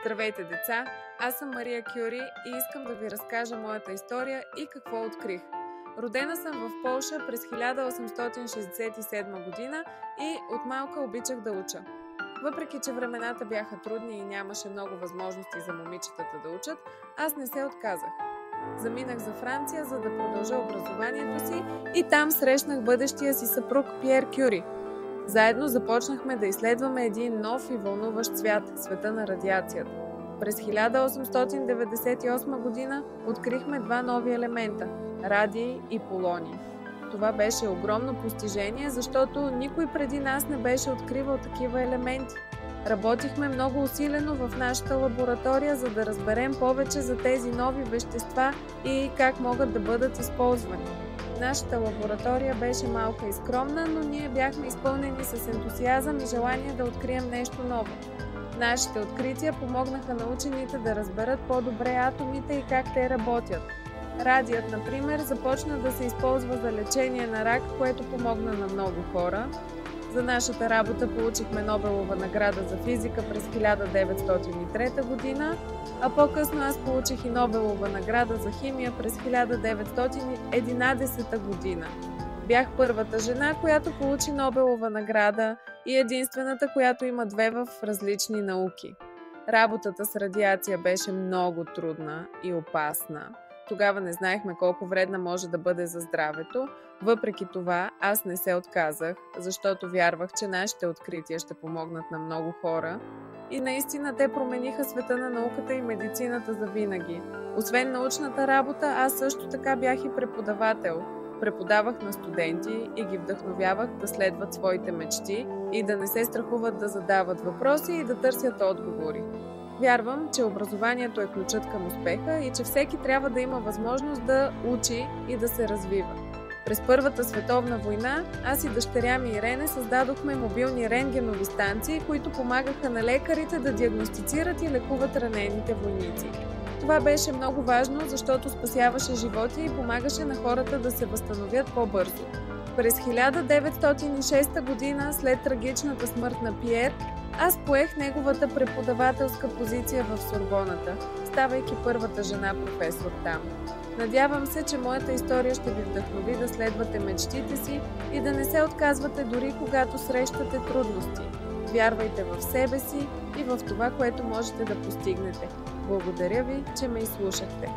Здравейте, деца! Аз съм Мария Кюри и искам да ви разкажа моята история и какво открих. Родена съм в Полша през 1867 година и от малка обичах да уча. Въпреки че времената бяха трудни и нямаше много възможности за момичетата да учат, аз не се отказах. Заминах за Франция, за да продължа образованието си и там срещнах бъдещия си съпруг Пиер Кюри. Заедно започнахме да изследваме един нов и вълнуващ свят – света на радиацията. През 1898 година открихме два нови елемента – радий и полоний. Това беше огромно постижение, защото никой преди нас не беше откривал такива елементи. Работихме много усилено в нашата лаборатория, за да разберем повече за тези нови вещества и как могат да бъдат използвани. Нашата лаборатория беше малка и скромна, но ние бяхме изпълнени с ентусиазъм и желание да открием нещо ново. Нашите открития помогнаха на учените да разберат по-добре атомите и как те работят. Радият, например, започна да се използва за лечение на рак, което помогна на много хора. За нашата работа получихме Нобелова награда за физика през 1903 година, а по-късно аз получих и Нобелова награда за химия през 1911 година. Бях първата жена, която получи Нобелова награда и единствената, която има две в различни науки. Работата с радиация беше много трудна и опасна. Тогава не знаехме колко вредна може да бъде за здравето. Въпреки това, аз не се отказах, защото вярвах, че нашите открития ще помогнат на много хора. И наистина те промениха света на науката и медицината завинаги. Освен научната работа, аз също така бях и преподавател. Преподавах на студенти и ги вдъхновявах да следват своите мечти и да не се страхуват да задават въпроси и да търсят отговори. Вярвам, че образованието е ключът към успеха и че всеки трябва да има възможност да учи и да се развива. През Първата световна война аз и дъщеря ми Ирене създадохме мобилни рентгенови станции, които помагаха на лекарите да диагностицират и лекуват ранените войници. Това беше много важно, защото спасяваше животи и помагаше на хората да се възстановят по-бързо. През 1906 година, след трагичната смърт на Пиер, аз поех неговата преподавателска позиция в Сорбоната, ставайки първата жена професор там. Надявам се, че моята история ще ви вдъхнови да следвате мечтите си и да не се отказвате дори когато срещате трудности. Вярвайте в себе си и в това, което можете да постигнете. Благодаря ви, че ме изслушахте.